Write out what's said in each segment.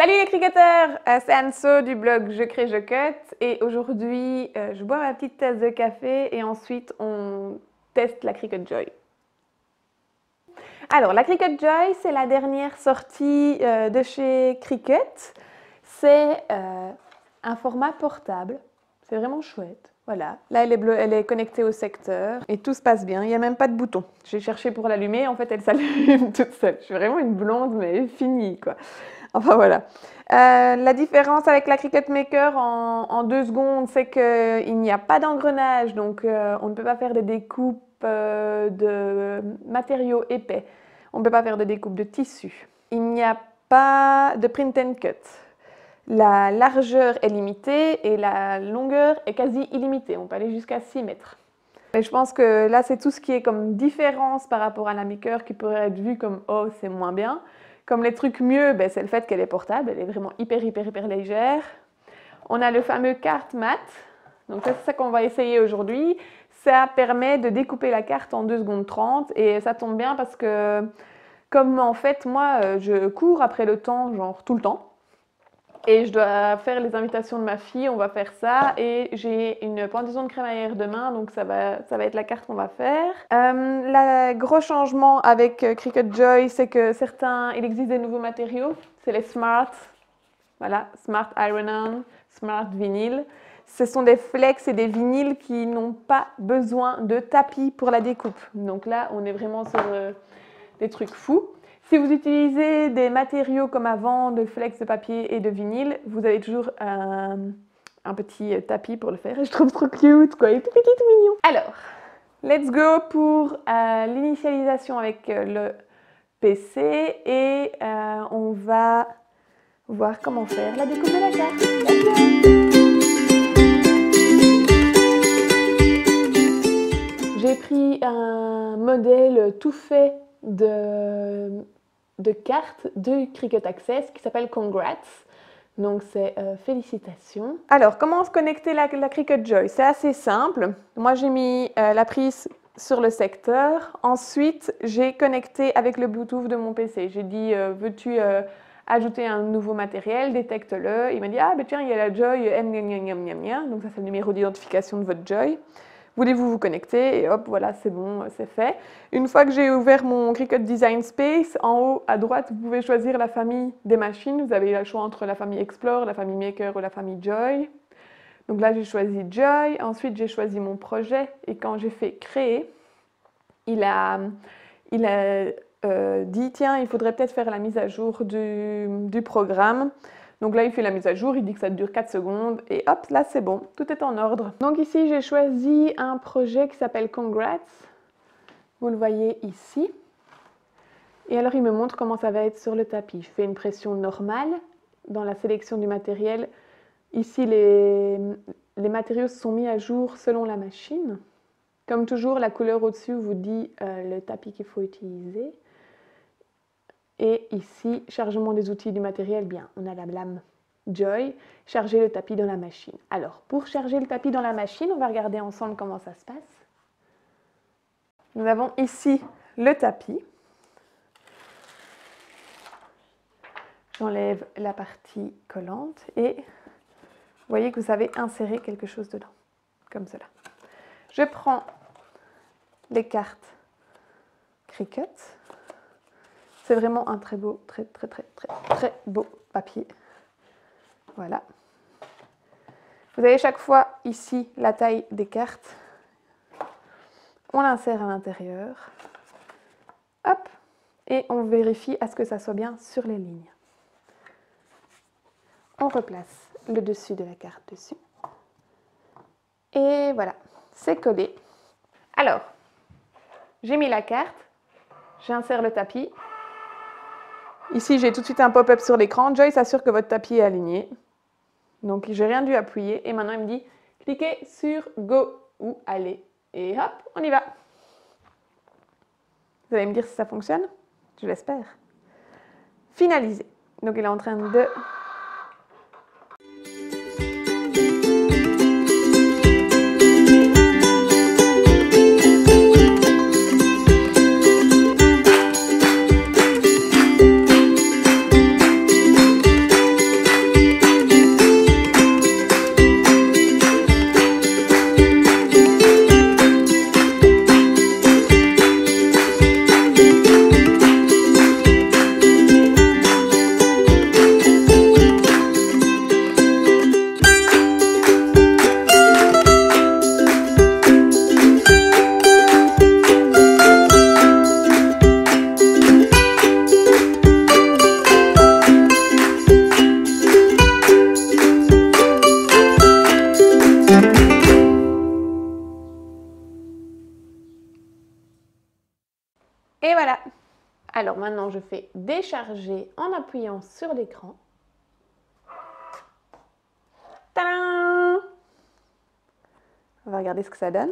Salut les cricketeurs, c'est Anso du blog Je crée, je cut et aujourd'hui je bois ma petite tasse de café et ensuite on teste la Cricut Joy. Alors la Cricut Joy c'est la dernière sortie de chez Cricut. C'est un format portable, c'est vraiment chouette. Voilà, là elle est connectée au secteur et tout se passe bien, il n'y a même pas de bouton. J'ai cherché pour l'allumer, en fait elle s'allume toute seule. Je suis vraiment une blonde mais finie quoi. Enfin voilà. La différence avec la Cricut Maker en 2 secondes, c'est qu'il n'y a pas d'engrenage, donc on ne peut pas faire des découpes de matériaux épais. On ne peut pas faire de découpe de tissu. Il n'y a pas de print and cut. La largeur est limitée et la longueur est quasi illimitée. On peut aller jusqu'à 6 mètres. Et je pense que là, c'est tout ce qui est comme différence par rapport à la Maker qui pourrait être vu comme « oh, c'est moins bien ». Comme les trucs mieux, ben, c'est le fait qu'elle est portable, elle est vraiment hyper légère. On a le fameux carte mat, donc c'est ça qu'on va essayer aujourd'hui. Ça permet de découper la carte en 2 secondes 30 et ça tombe bien parce que comme en fait moi je cours après le temps, genre tout le temps. Et je dois faire les invitations de ma fille, on va faire ça. Et j'ai une pendaison de crémaillère demain, donc ça va être la carte qu'on va faire. Le gros changement avec Cricut Joy, c'est que il existe des nouveaux matériaux. C'est les Smart, voilà, Smart Iron-On, Smart Vinyl. Ce sont des flex et des vinyles qui n'ont pas besoin de tapis pour la découpe. Donc là, on est vraiment sur des trucs fous. Si vous utilisez des matériaux comme avant, de flex, de papier et de vinyle, vous avez toujours un petit tapis pour le faire. Et je trouve trop cute, quoi. Il est tout petit, tout mignon. Alors, let's go pour l'initialisation avec le PC. Et on va voir comment faire la découpe de la carte. J'ai pris un modèle tout fait de cartes de Cricut Access qui s'appelle Congrats. Donc c'est félicitations. Alors comment se connecter la Cricut Joy? C'est assez simple. Moi j'ai mis la prise sur le secteur. Ensuite j'ai connecté avec le Bluetooth de mon PC. J'ai dit veux-tu ajouter un nouveau matériel, détecte-le. Il m'a dit ah ben tiens il y a la Joy M. Donc ça c'est le numéro d'identification de votre Joy. Voulez-vous vous connecter? Et hop, voilà, c'est bon, c'est fait. Une fois que j'ai ouvert mon Cricut Design Space, en haut à droite, vous pouvez choisir la famille des machines. Vous avez le choix entre la famille Explore, la famille Maker ou la famille Joy. Donc là, j'ai choisi Joy. Ensuite, j'ai choisi mon projet. Et quand j'ai fait créer, il a dit, tiens, il faudrait peut-être faire la mise à jour du programme. Donc là, il fait la mise à jour, il dit que ça dure 4 secondes et hop, là c'est bon, tout est en ordre. Donc ici, j'ai choisi un projet qui s'appelle Congrats. Vous le voyez ici. Et alors, il me montre comment ça va être sur le tapis. Je fais une pression normale dans la sélection du matériel. Ici, les matériaux se sont mis à jour selon la machine. Comme toujours, la couleur au-dessus vous dit le tapis qu'il faut utiliser. Et ici, chargement des outils du matériel, bien, on a la lame Joy, charger le tapis dans la machine. Alors, pour charger le tapis dans la machine, on va regarder ensemble comment ça se passe. Nous avons ici le tapis. J'enlève la partie collante et vous voyez que vous avez inséré quelque chose dedans, comme cela. Je prends les cartes Cricut. C'est vraiment un très beau, très beau papier. Voilà. Vous avez chaque fois ici la taille des cartes. On l'insère à l'intérieur. Hop. Et on vérifie à ce que ça soit bien sur les lignes. On replace le dessus de la carte dessus. Et voilà, c'est collé. Alors, j'ai mis la carte. J'insère le tapis. Ici, j'ai tout de suite un pop-up sur l'écran. Joy s'assure que votre tapis est aligné. Donc, j'ai rien dû appuyer. Et maintenant, il me dit, cliquez sur Go ou Allez. Et hop, on y va. Vous allez me dire si ça fonctionne? Je l'espère. Finaliser. Donc, il est en train de... Et voilà. Alors maintenant, je fais décharger en appuyant sur l'écran. Tadam! On va regarder ce que ça donne.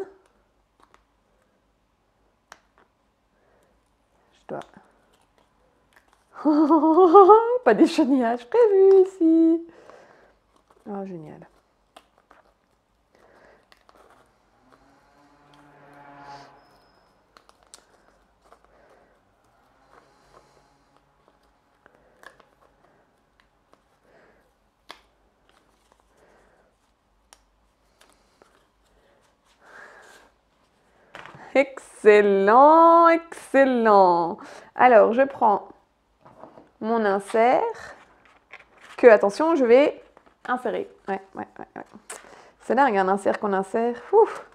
Je dois... Pas d'échantillonnage prévu ici. Oh, génial. Excellent, excellent. Alors, je prends mon insert que, attention, je vais insérer. Ouais. C'est dingue, un insert qu'on insère. Ouf.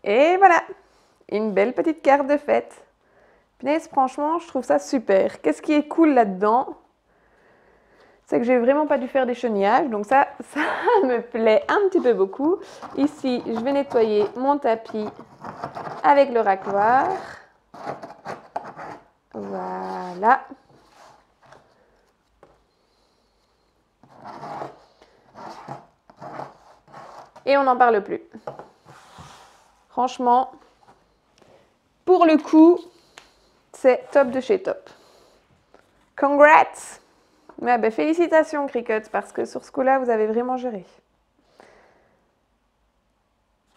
Et voilà, une belle petite carte de fête. Punaise, franchement, je trouve ça super. Qu'est-ce qui est cool là-dedans? C'est que j'ai vraiment pas dû faire des chenaillages, donc ça me plaît un petit peu beaucoup. Ici, je vais nettoyer mon tapis avec le racloir. Voilà. Et on n'en parle plus. Franchement, pour le coup, c'est top de chez top. Congrats! Ouais, ben, félicitations Cricut, parce que sur ce coup-là, vous avez vraiment géré.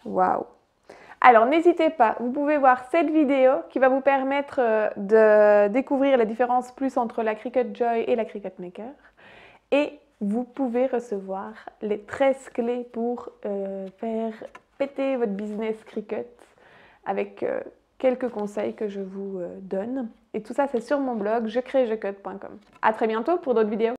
Waouh! Alors, n'hésitez pas, vous pouvez voir cette vidéo qui va vous permettre de découvrir la différence plus entre la Cricut Joy et la Cricut Maker. Et vous pouvez recevoir les 13 clés pour faire péter votre business Cricut avec quelques conseils que je vous donne. Et tout ça, c'est sur mon blog jecrejecut.com. À très bientôt pour d'autres vidéos.